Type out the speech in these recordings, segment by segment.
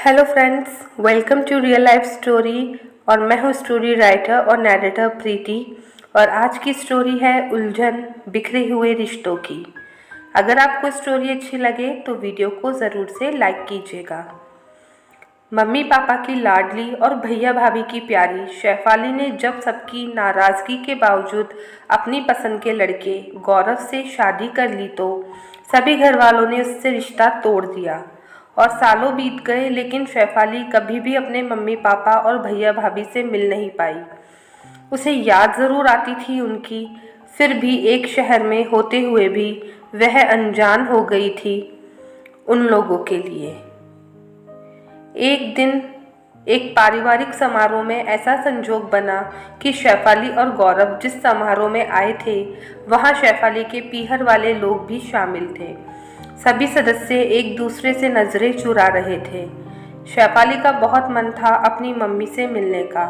Hello friends, welcome to real life story. और मैं हूँ स्टोरी राइटर और नैरेटर प्रीति। और आज की स्टोरी है उलझन बिखरे हुए रिश्तों की। अगर आपको स्टोरी अच्छी लगे तो वीडियो को ज़रूर से लाइक कीजिएगा। मम्मी पापा की लाडली और भैया भाभी की प्यारी शेफाली ने जब सबकी नाराज़गी के बावजूद अपनी पसंद के लड़के गौरव से शादी कर ली तो सभी घर वालों ने उससे रिश्ता तोड़ दिया। और सालों बीत गए, लेकिन शेफाली कभी भी अपने मम्मी पापा और भैया भाभी से मिल नहीं पाई। उसे याद ज़रूर आती थी उनकी, फिर भी एक शहर में होते हुए भी वह अनजान हो गई थी उन लोगों के लिए। एक दिन एक पारिवारिक समारोह में ऐसा संजोग बना कि शेफाली और गौरव जिस समारोह में आए थे वहां शेफाली के पीहर वाले लोग भी शामिल थे। सभी सदस्य एक दूसरे से नज़रें चुरा रहे थे। शेफाली का बहुत मन था अपनी मम्मी से मिलने का,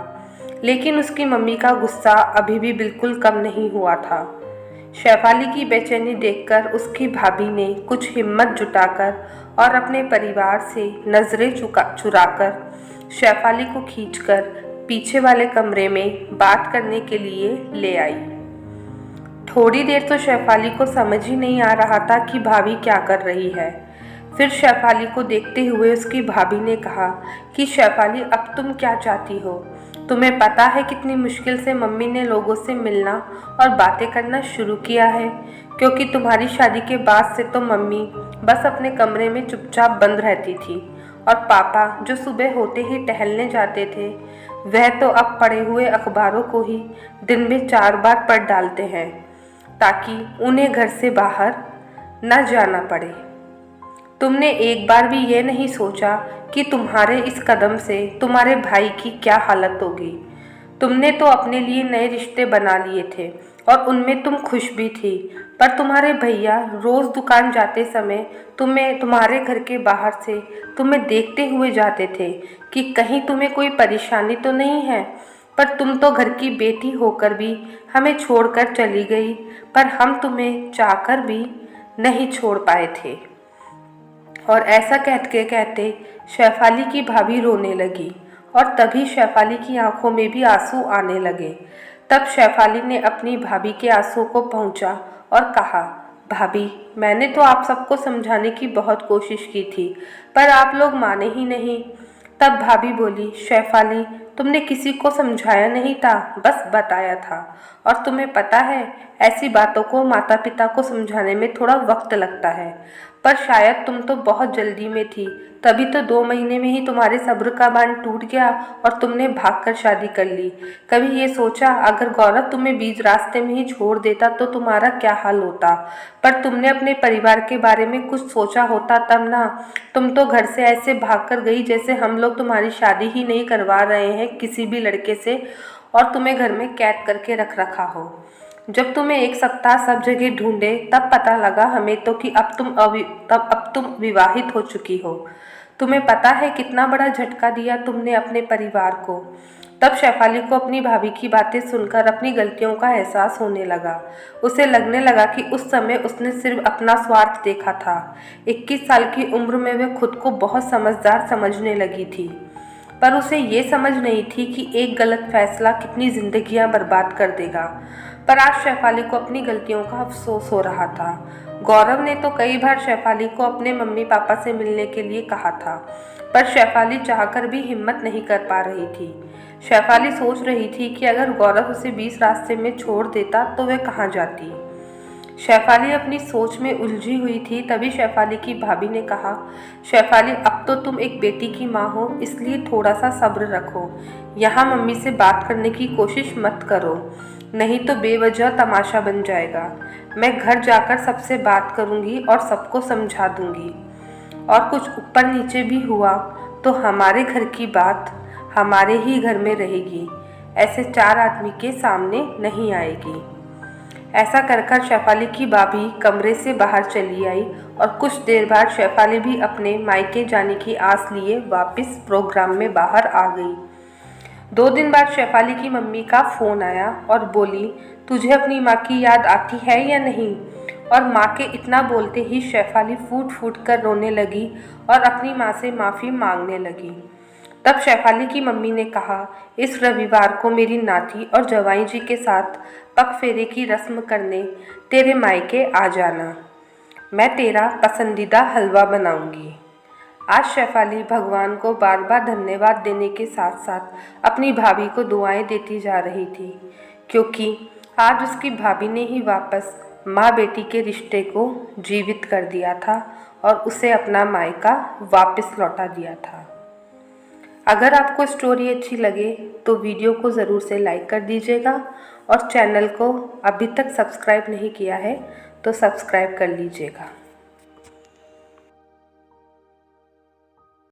लेकिन उसकी मम्मी का गुस्सा अभी भी बिल्कुल कम नहीं हुआ था। शेफाली की बेचैनी देखकर उसकी भाभी ने कुछ हिम्मत जुटाकर और अपने परिवार से नज़रें चुराकर शेफाली को खींचकर पीछे वाले कमरे में बात करने के लिए ले आई। थोड़ी देर तो शेफाली को समझ ही नहीं आ रहा था कि भाभी क्या कर रही है। फिर शेफाली को देखते हुए उसकी भाभी ने कहा कि शेफाली, अब तुम क्या चाहती हो? तुम्हें पता है कितनी मुश्किल से मम्मी ने लोगों से मिलना और बातें करना शुरू किया है, क्योंकि तुम्हारी शादी के बाद से तो मम्मी बस अपने कमरे में चुपचाप बंद रहती थी और पापा जो सुबह होते ही टहलने जाते थे वह तो अब पढ़े हुए अखबारों को ही दिन में 4 बार पढ़ डालते हैं ताकि उन्हें घर से बाहर न जाना पड़े। तुमने एक बार भी ये नहीं सोचा कि तुम्हारे इस कदम से तुम्हारे भाई की क्या हालत होगी। तुमने तो अपने लिए नए रिश्ते बना लिए थे और उनमें तुम खुश भी थी, पर तुम्हारे भैया रोज़ दुकान जाते समय तुम्हारे घर के बाहर से तुम्हें देखते हुए जाते थे कि कहीं तुम्हें कोई परेशानी तो नहीं है। पर तुम तो घर की बेटी होकर भी हमें छोड़कर चली गई, पर हम तुम्हें चाहकर भी नहीं छोड़ पाए थे। और ऐसा कहते कहते शेफाली की भाभी रोने लगी और तभी शेफाली की आंखों में भी आंसू आने लगे। तब शेफाली ने अपनी भाभी के आंसू को पहुंचा और कहा, भाभी, मैंने तो आप सबको समझाने की बहुत कोशिश की थी, पर आप लोग माने ही नहीं। तब भाभी बोली, शेफाली, तुमने किसी को समझाया नहीं था, बस बताया था। और तुम्हें पता है, ऐसी बातों को माता पिता को समझाने में थोड़ा वक्त लगता है, पर शायद तुम तो बहुत जल्दी में थी, तभी तो 2 महीने में ही तुम्हारे सब्र का बांध टूट गया और तुमने भागकर शादी कर ली। कभी ये सोचा अगर गौरव तुम्हें बीच रास्ते में ही छोड़ देता तो तुम्हारा क्या हाल होता? पर तुमने अपने परिवार के बारे में कुछ सोचा होता तब ना। तुम तो घर से ऐसे भागकर गई जैसे हम लोग तुम्हारी शादी ही नहीं करवा रहे हैं किसी भी लड़के से और तुम्हें घर में कैद करके रख रखा हो। जब तुम्हें 1 सप्ताह सब जगह ढूंढे तब पता लगा हमें तो कि अब तुम विवाहित हो चुकी हो। तुम्हें पता है कितना बड़ा झटका दिया तुमने अपने परिवार को। तब शेफाली को अपनी भाभी की बातें सुनकर अपनी गलतियों का एहसास होने लगा। उसे लगने लगा कि उस समय उसने सिर्फ अपना स्वार्थ देखा था। 21 साल की उम्र में वह खुद को बहुत समझदार समझने लगी थी, पर उसे ये समझ नहीं थी कि एक गलत फैसला कितनी जिंदगियां बर्बाद कर देगा। पर आज शेफाली को अपनी गलतियों का अफसोस हो रहा था। गौरव ने तो कई बार शेफाली को अपने मम्मी पापा से मिलने के लिए कहा था, पर शेफाली चाहकर भी हिम्मत नहीं कर पा रही थी। शेफाली सोच रही थी कि अगर गौरव उसे बीच रास्ते में छोड़ देता तो वह कहाँ जाती। शेफाली अपनी सोच में उलझी हुई थी। तभी शेफाली की भाभी ने कहा, शेफाली, अब तो तुम एक बेटी की माँ हो, इसलिए थोड़ा सा सब्र रखो। यहाँ मम्मी से बात करने की कोशिश मत करो, नहीं तो बेवजह तमाशा बन जाएगा। मैं घर जाकर सबसे बात करूँगी और सबको समझा दूँगी, और कुछ ऊपर नीचे भी हुआ तो हमारे घर की बात हमारे ही घर में रहेगी, ऐसे 4 आदमी के सामने नहीं आएगी। ऐसा कर शेफाली की भाभी कमरे से बाहर चली आई और कुछ देर बाद शेफाली भी अपने मायके जाने की आस लिए वापस प्रोग्राम में बाहर आ गई। 2 दिन बाद शेफाली की मम्मी का फ़ोन आया और बोली, तुझे अपनी माँ की याद आती है या नहीं? और माँ के इतना बोलते ही शेफाली फूट फूट कर रोने लगी और अपनी माँ से माफ़ी मांगने लगी। तब शेफाली की मम्मी ने कहा, इस रविवार को मेरी नाती और जवाई जी के साथ पग फेरे की रस्म करने तेरे मायके आ जाना। मैं तेरा पसंदीदा हलवा बनाऊंगी। आज शेफाली भगवान को बार बार धन्यवाद देने के साथ साथ अपनी भाभी को दुआएं देती जा रही थी, क्योंकि आज उसकी भाभी ने ही वापस माँ बेटी के रिश्ते को जीवित कर दिया था और उसे अपना मायका वापस लौटा दिया था। अगर आपको स्टोरी अच्छी लगे तो वीडियो को ज़रूर से लाइक कर दीजिएगा और चैनल को अभी तक सब्सक्राइब नहीं किया है तो सब्सक्राइब कर लीजिएगा।